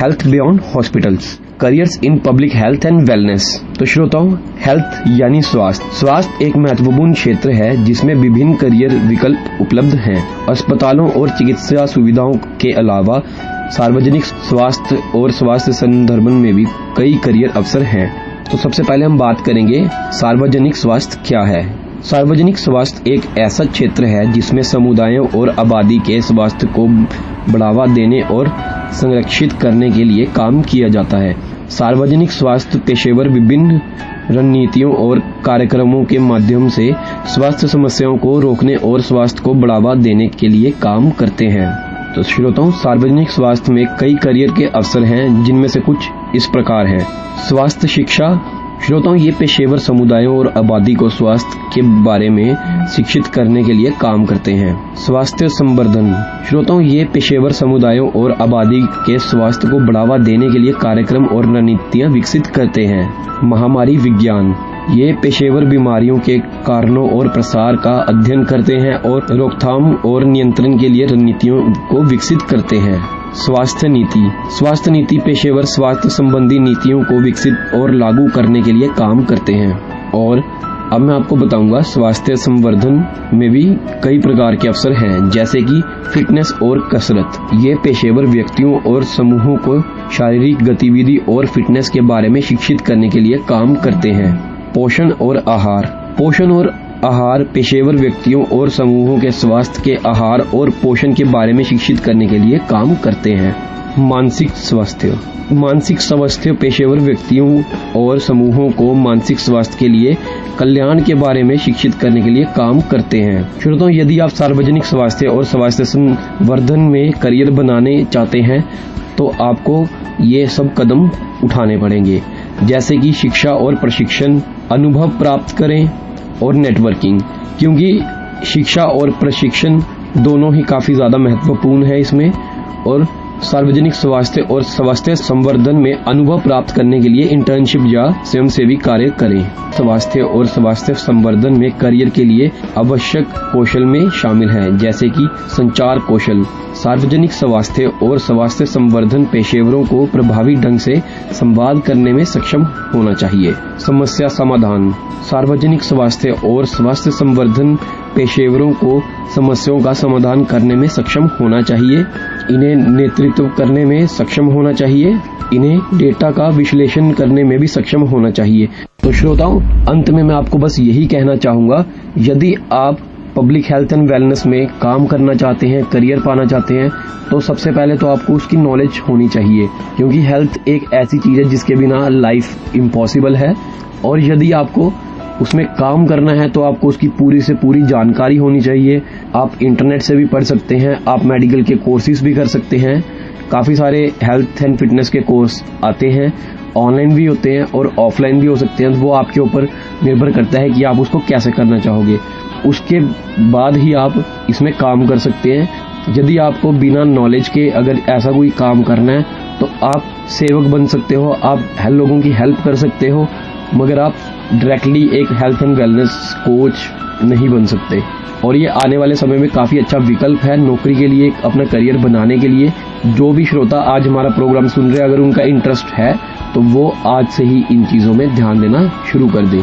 Health beyond hospitals, careers in public health and wellness. तो श्रोताओं, health यानी स्वास्थ्य। स्वास्थ्य एक महत्वपूर्ण क्षेत्र है जिसमें विभिन्न करियर विकल्प उपलब्ध हैं। अस्पतालों और चिकित्सा सुविधाओं के अलावा सार्वजनिक स्वास्थ्य और स्वास्थ्य संदर्भन में भी कई करियर अवसर हैं। तो सबसे पहले हम बात करेंगे सार्वजनिक स्वास्थ्य क्या है। सार्वजनिक स्वास्थ्य एक ऐसा क्षेत्र है जिसमें समुदायों और आबादी के स्वास्थ्य को बढ़ावा देने और संरक्षित करने के लिए काम किया जाता है। सार्वजनिक स्वास्थ्य पेशेवर विभिन्न रणनीतियों और कार्यक्रमों के माध्यम से स्वास्थ्य समस्याओं को रोकने और स्वास्थ्य को बढ़ावा देने के लिए काम करते हैं। तो श्रोताओं, सार्वजनिक स्वास्थ्य में कई करियर के अवसर हैं जिनमें से कुछ इस प्रकार हैं। स्वास्थ्य शिक्षा। श्रोताओं, ये पेशेवर समुदायों और आबादी को स्वास्थ्य के बारे में शिक्षित करने के लिए काम करते हैं। स्वास्थ्य संवर्धन। श्रोताओं, ये पेशेवर समुदायों और आबादी के स्वास्थ्य को बढ़ावा देने के लिए कार्यक्रम और रणनीतियां विकसित करते हैं। महामारी विज्ञान। ये पेशेवर बीमारियों के कारणों और प्रसार का अध्ययन करते हैं और रोकथाम और नियंत्रण के लिए रणनीतियों को विकसित करते हैं। स्वास्थ्य नीति। स्वास्थ्य नीति पेशेवर स्वास्थ्य संबंधी नीतियों को विकसित और लागू करने के लिए काम करते हैं। और अब मैं आपको बताऊंगा स्वास्थ्य संवर्धन में भी कई प्रकार के अवसर हैं, जैसे कि फिटनेस और कसरत। ये पेशेवर व्यक्तियों और समूहों को शारीरिक गतिविधि और फिटनेस के बारे में शिक्षित करने के लिए काम करते हैं। पोषण और आहार। पोषण और आहार पेशेवर व्यक्तियों और समूहों के स्वास्थ्य के आहार और पोषण के बारे में शिक्षित करने के लिए काम करते हैं। मानसिक स्वास्थ्य। मानसिक स्वास्थ्य पेशेवर व्यक्तियों और समूहों को मानसिक स्वास्थ्य के लिए कल्याण के बारे में शिक्षित करने के लिए काम करते हैं। श्रोताओं, यदि आप सार्वजनिक स्वास्थ्य और स्वास्थ्य संवर्धन में करियर बनाने चाहते हैं तो आपको ये सब कदम उठाने पड़ेंगे, जैसे कि शिक्षा और प्रशिक्षण, अनुभव प्राप्त करें और नेटवर्किंग, क्योंकि शिक्षा और प्रशिक्षण दोनों ही काफी ज्यादा महत्वपूर्ण है इसमें। और सार्वजनिक स्वास्थ्य और स्वास्थ्य संवर्धन में अनुभव प्राप्त करने के लिए इंटर्नशिप या स्वयंसेवी कार्य करें। स्वास्थ्य और स्वास्थ्य संवर्धन में करियर के लिए आवश्यक कौशल में शामिल है, जैसे कि संचार कौशल। सार्वजनिक स्वास्थ्य और स्वास्थ्य संवर्धन पेशेवरों को प्रभावी ढंग से संवाद करने में सक्षम होना चाहिए। समस्या समाधान। सार्वजनिक स्वास्थ्य और स्वास्थ्य संवर्धन पेशेवरों को समस्याओं का समाधान करने में सक्षम होना चाहिए, इन्हें नेतृत्व करने में सक्षम होना चाहिए, इन्हें डेटा का विश्लेषण करने में भी सक्षम होना चाहिए। तो श्रोताओं, अंत में मैं आपको बस यही कहना चाहूंगा, यदि आप पब्लिक हेल्थ एंड वेलनेस में काम करना चाहते हैं, करियर पाना चाहते हैं, तो सबसे पहले तो आपको उसकी नॉलेज होनी चाहिए, क्योंकि हेल्थ एक ऐसी चीज है जिसके बिना लाइफ इम्पॉसिबल है। और यदि आपको उसमें काम करना है तो आपको उसकी पूरी से पूरी जानकारी होनी चाहिए। आप इंटरनेट से भी पढ़ सकते हैं, आप मेडिकल के कोर्सेज भी कर सकते हैं। काफी सारे हेल्थ एंड फिटनेस के कोर्स आते हैं, ऑनलाइन भी होते हैं और ऑफलाइन भी हो सकते हैं। वो आपके ऊपर निर्भर करता है कि आप उसको कैसे करना चाहोगे, उसके बाद ही आप इसमें काम कर सकते हैं। यदि आपको बिना नॉलेज के अगर ऐसा कोई काम करना है तो आप सेवक बन सकते हो, आप लोगों की हेल्प कर सकते हो, मगर आप डायरेक्टली एक हेल्थ एंड वेलनेस कोच नहीं बन सकते। और ये आने वाले समय में काफी अच्छा विकल्प है नौकरी के लिए, अपना करियर बनाने के लिए। जो भी श्रोता आज हमारा प्रोग्राम सुन रहे हैं, अगर उनका इंटरेस्ट है तो वो आज से ही इन चीजों में ध्यान देना शुरू कर दें।